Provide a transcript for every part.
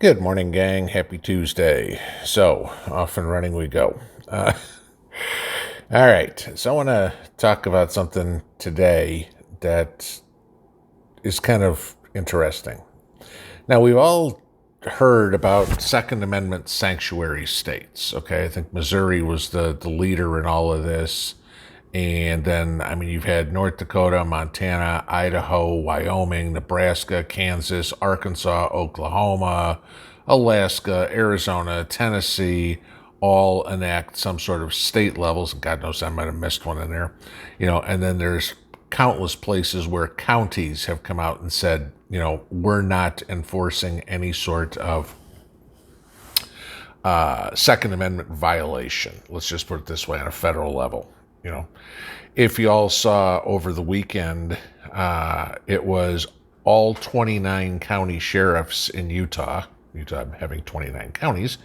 Good morning, gang. Happy Tuesday. So, off and running we go. All right. So, I want to talk about something today that is kind of interesting. Now, we've all heard about Second Amendment sanctuary states. Okay. I think Missouri was the leader in all of this. And then, you've had North Dakota, Montana, Idaho, Wyoming, Nebraska, Kansas, Arkansas, Oklahoma, Alaska, Arizona, Tennessee, all enact some sort of state levels. God knows I might have missed one in there. And then there's countless places where counties have come out and said, we're not enforcing any sort of Second Amendment violation. Let's just put it this way on a federal level. If you all saw over the weekend, it was all 29 county sheriffs in Utah having 29 counties,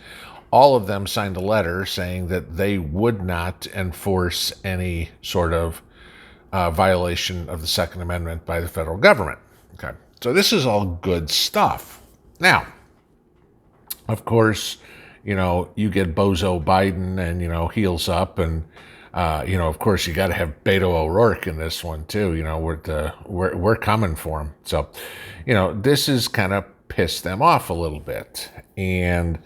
all of them signed a letter saying that they would not enforce any sort of violation of the Second Amendment by the federal government. Okay, so this is all good stuff. Now, of course, you get Bozo Biden and, heels up and, of course, you got to have Beto O'Rourke in this one too. We're coming for him. So, this is kind of pissed them off a little bit, and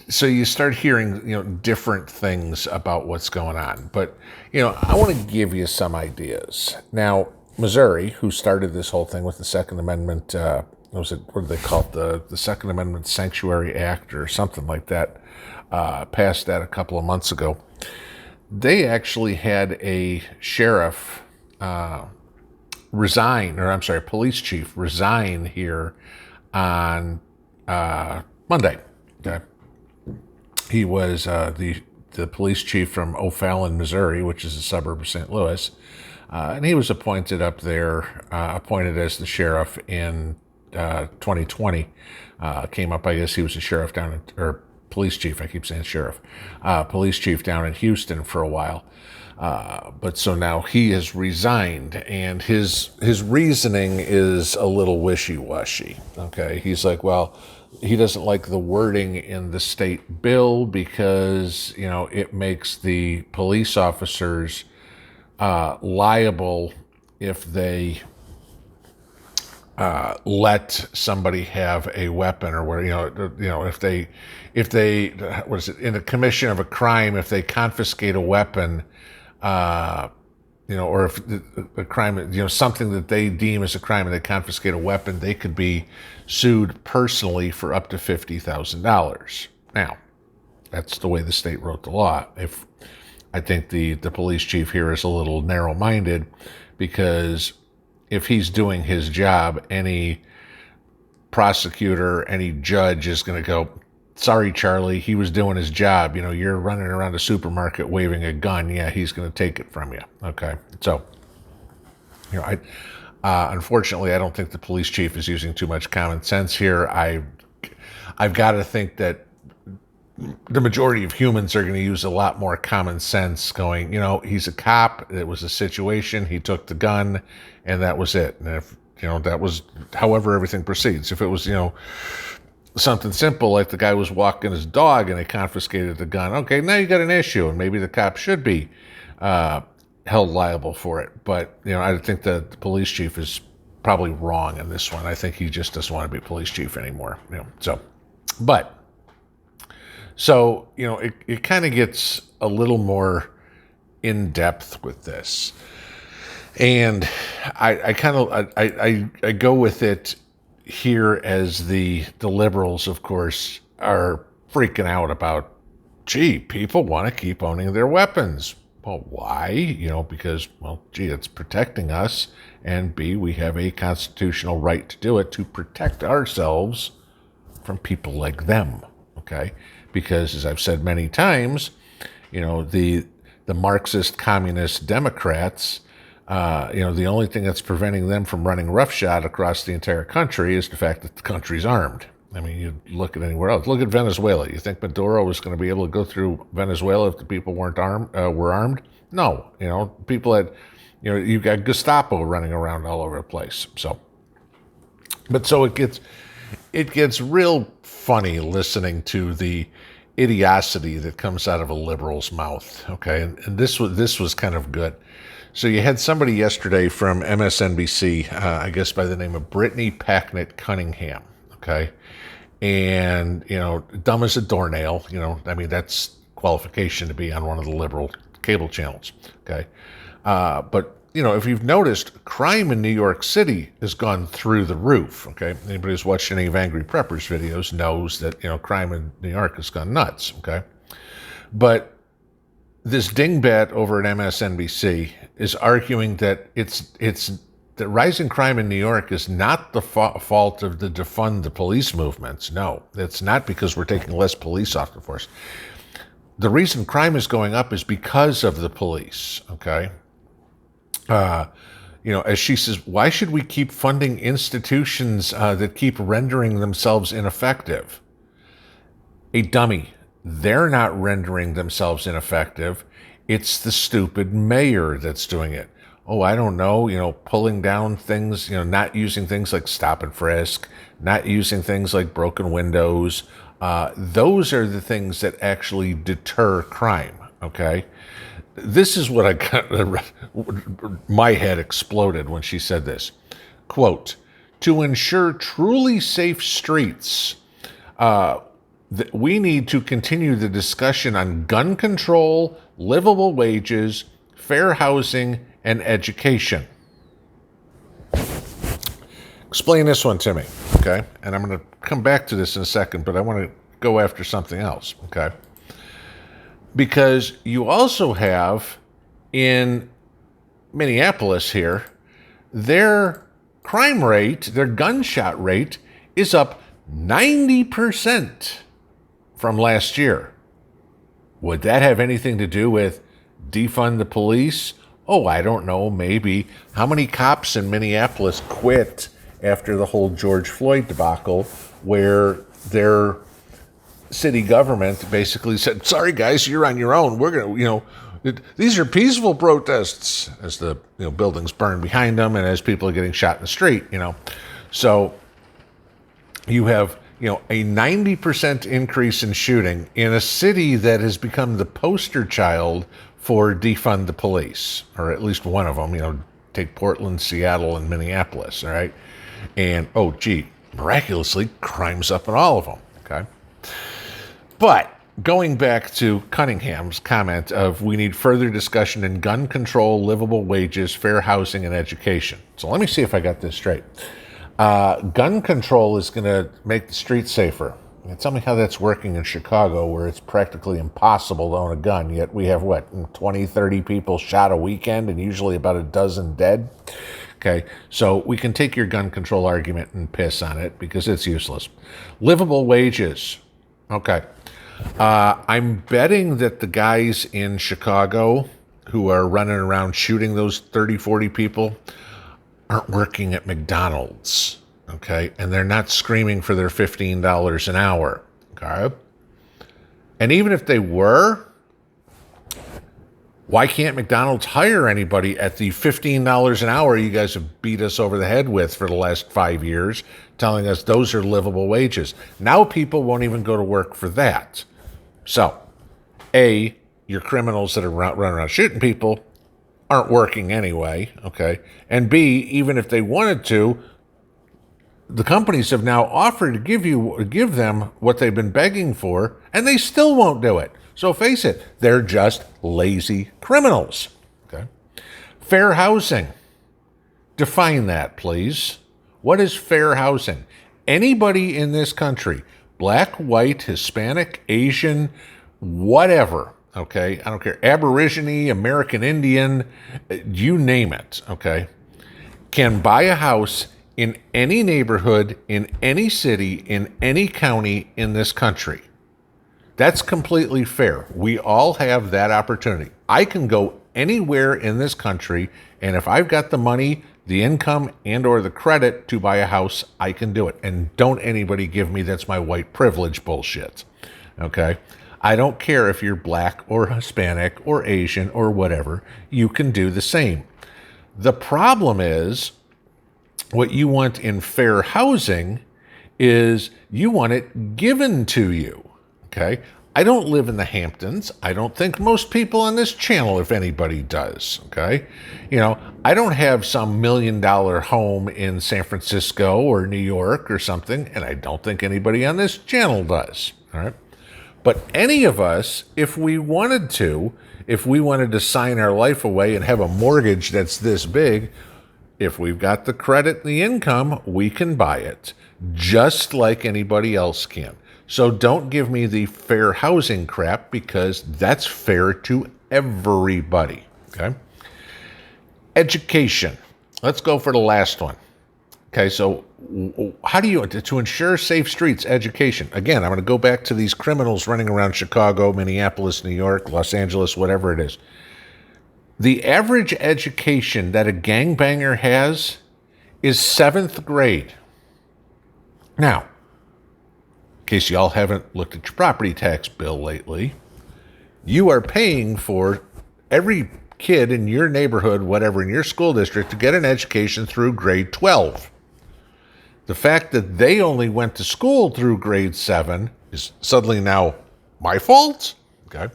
so you start hearing, different things about what's going on. But, I want to give you some ideas. Now, Missouri, who started this whole thing with the Second Amendment, what do they call it? The Second Amendment Sanctuary Act or something like that. Passed that a couple of months ago. They actually had a sheriff police chief resign here on Monday. Okay. He was the police chief from O'Fallon, Missouri, which is a suburb of St. Louis, and he was appointed up there, appointed as the sheriff in 2020. Came up, I guess he was a sheriff down or police chief, I keep saying sheriff, police chief down in Houston for a while. But so now he has resigned, and his reasoning is a little wishy-washy. Okay, he's like, well, he doesn't like the wording in the state bill because, it makes the police officers liable if they let somebody have a weapon or where, if they what is it, in the commission of a crime, if they confiscate a weapon, or if a crime, something that they deem as a crime and they confiscate a weapon, they could be sued personally for up to $50,000. Now, that's the way the state wrote the law. I think the police chief here is a little narrow-minded, because if he's doing his job, any prosecutor, any judge is going to go, sorry, Charlie, he was doing his job. You're running around a supermarket waving a gun. Yeah, he's going to take it from you. Okay. So, unfortunately, I don't think the police chief is using too much common sense here. I've got to think that the majority of humans are going to use a lot more common sense going, he's a cop. It was a situation. He took the gun and that was it. And if, that was however everything proceeds. If it was, something simple like the guy was walking his dog and they confiscated the gun, okay, now you got an issue and maybe the cop should be held liable for it. But, I think that the police chief is probably wrong in this one. I think he just doesn't want to be police chief anymore. So, it kind of gets a little more in depth with this. And I go with it here as the liberals, of course, are freaking out about, gee, people want to keep owning their weapons. Well, why? Because, well, gee, it's protecting us. And B, we have a constitutional right to do it, to protect ourselves from people like them. Okay? Because, as I've said many times, the Marxist, communist Democrats, the only thing that's preventing them from running roughshod across the entire country is the fact that the country's armed. You look at anywhere else. Look at Venezuela. You think Maduro was going to be able to go through Venezuela if the people weren't armed? Were armed? No. People had, you've got Gestapo running around all over the place. So it gets it gets real funny listening to the idiocy that comes out of a liberal's mouth. Okay, and this was kind of good. So you had somebody yesterday from MSNBC, I guess by the name of Brittany Packnett Cunningham. Okay, and dumb as a doornail. I mean, that's qualification to be on one of the liberal cable channels. Okay, but if you've noticed, crime in New York City has gone through the roof. Okay, anybody who's watched any of Angry Preppers videos knows that crime in New York has gone nuts. Okay, but this dingbat over at MSNBC is arguing that that rising crime in New York is not the fault of the Defund the Police movements. No, it's not because we're taking less police off the force. The reason crime is going up is because of the police. Okay. As she says, why should we keep funding institutions that keep rendering themselves ineffective? A dummy. They're not rendering themselves ineffective. It's the stupid mayor that's doing it. Oh, I don't know, pulling down things, not using things like stop and frisk, not using things like broken windows. Those are the things that actually deter crime, okay? This is what I got, my head exploded when she said this. Quote, to ensure truly safe streets, we need to continue the discussion on gun control, livable wages, fair housing, and education. Explain this one to me, okay? And I'm going to come back to this in a second, but I want to go after something else, okay? Because you also have in Minneapolis here, their crime rate, their gunshot rate is up 90% from last year. Would that have anything to do with defund the police? Oh, I don't know, maybe. How many cops in Minneapolis quit after the whole George Floyd debacle where their city government basically said, sorry guys, you're on your own. We're going to, these are peaceful protests as the buildings burn behind them and as people are getting shot in the street, So you have, a 90% increase in shooting in a city that has become the poster child for defund the police, or at least one of them, take Portland, Seattle, and Minneapolis, all right? And, miraculously, crime's up in all of them, okay? But going back to Cunningham's comment of we need further discussion in gun control, livable wages, fair housing, and education. So let me see if I got this straight. Gun control is going to make the streets safer. Tell me how that's working in Chicago, where it's practically impossible to own a gun, yet we have, 20, 30 people shot a weekend and usually about a dozen dead? Okay, so we can take your gun control argument and piss on it because it's useless. Livable wages. Okay. I'm betting that the guys in Chicago who are running around shooting those 30, 40 people aren't working at McDonald's, okay? And they're not screaming for their $15 an hour, okay? And even if they were, why can't McDonald's hire anybody at the $15 an hour you guys have beat us over the head with for the last 5 years, telling us those are livable wages? Now people won't even go to work for that. So, A, your criminals that are running around shooting people aren't working anyway, okay? And B, even if they wanted to, the companies have now offered to give them what they've been begging for, and they still won't do it. So face it, they're just lazy criminals, okay? Fair housing. Define that, please. What is fair housing? Anybody in this country, black, white, Hispanic, Asian, whatever, okay? I don't care. Aborigine, American Indian, you name it, okay? Can buy a house in any neighborhood, in any city, in any county in this country. That's completely fair. We all have that opportunity. I can go anywhere in this country, and if I've got the money, the income, and or the credit to buy a house, I can do it. And don't anybody give me that's my white privilege bullshit, okay? I don't care if you're black or Hispanic or Asian or whatever. You can do the same. The problem is what you want in fair housing is you want it given to you, okay? I don't live in the Hamptons. I don't think most people on this channel, if anybody does, okay? I don't have some $1 million home in San Francisco or New York or something, and I don't think anybody on this channel does, all right? But any of us, if we wanted to sign our life away and have a mortgage that's this big, if we've got the credit and the income, we can buy it, just like anybody else can. So don't give me the fair housing crap, because that's fair to everybody, okay? Education. Let's go for the last one. Okay, so how do you, to ensure safe streets, education. Again, I'm going to go back to these criminals running around Chicago, Minneapolis, New York, Los Angeles, whatever it is. The average education that a gangbanger has is 7th grade. Now, in case y'all haven't looked at your property tax bill lately, you are paying for every kid in your neighborhood, whatever, in your school district, to get an education through grade 12. The fact that they only went to school through grade 7 is suddenly now my fault? Okay.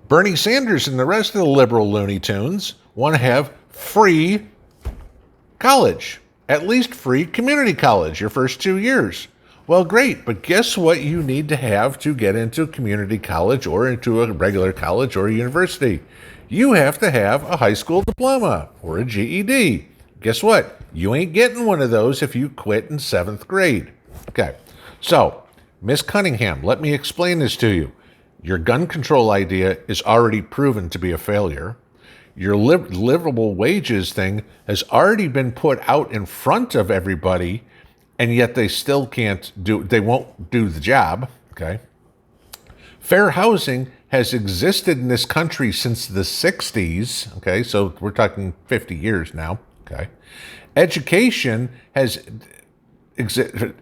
Bernie Sanders and the rest of the liberal Looney Tunes want to have free college, at least free community college your first 2 years. Well, great, but guess what you need to have to get into community college or into a regular college or a university? You have to have a high school diploma or a GED. Guess what? You ain't getting one of those if you quit in 7th grade. Okay, so, Miss Cunningham, let me explain this to you. Your gun control idea is already proven to be a failure. Your livable wages thing has already been put out in front of everybody, and yet they still they won't do the job, okay? Fair housing has existed in this country since the 60s, okay? So we're talking 50 years now, okay?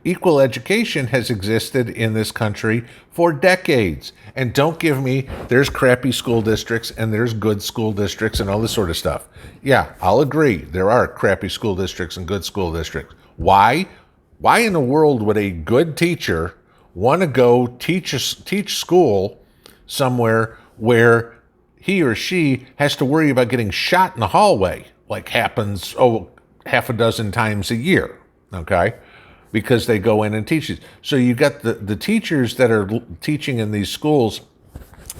Equal education has existed in this country for decades. And don't give me, there's crappy school districts and there's good school districts and all this sort of stuff. Yeah, I'll agree. There are crappy school districts and good school districts. Why? Why in the world would a good teacher want to go teach school somewhere where he or she has to worry about getting shot in the hallway, like happens, half a dozen times a year, okay? Because they go in and teach it. So you got the teachers that are teaching in these schools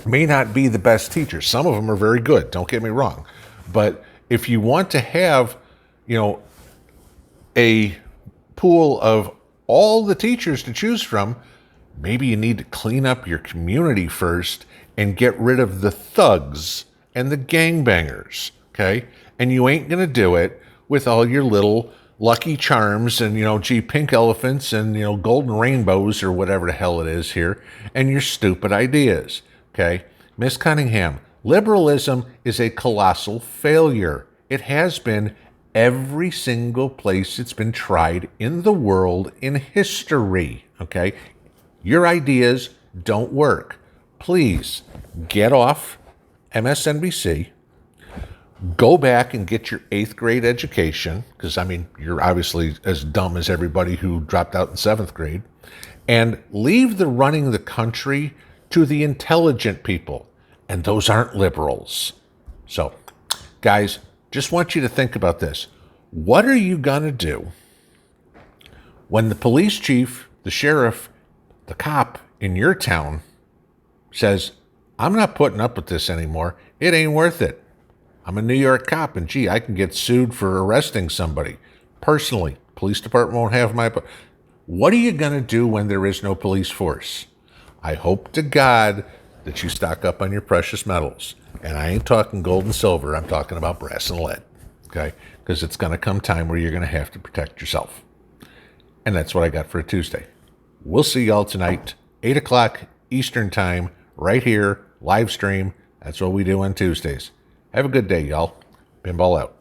may not be the best teachers. Some of them are very good, don't get me wrong. But if you want to have, a pool of all the teachers to choose from, maybe you need to clean up your community first and get rid of the thugs and the gangbangers, okay? And you ain't going to do it with all your little Lucky Charms and, pink elephants and, golden rainbows or whatever the hell it is here, and your stupid ideas, okay? Miss Cunningham, liberalism is a colossal failure. It has been every single place it's been tried in the world in history, okay? Your ideas don't work. Please get off MSNBC. Go back and get your 8th grade education, because, you're obviously as dumb as everybody who dropped out in 7th grade, and leave the running the country to the intelligent people, and those aren't liberals. So, guys, just want you to think about this. What are you going to do when the police chief, the sheriff, the cop in your town says, I'm not putting up with this anymore. It ain't worth it. I'm a New York cop, and I can get sued for arresting somebody. Personally, police department won't have my... What are you going to do when there is no police force? I hope to God that you stock up on your precious metals. And I ain't talking gold and silver. I'm talking about brass and lead, okay? Because it's going to come time where you're going to have to protect yourself. And that's what I got for a Tuesday. We'll see y'all tonight, 8 o'clock Eastern time, right here, live stream. That's what we do on Tuesdays. Have a good day, y'all. Pinball out.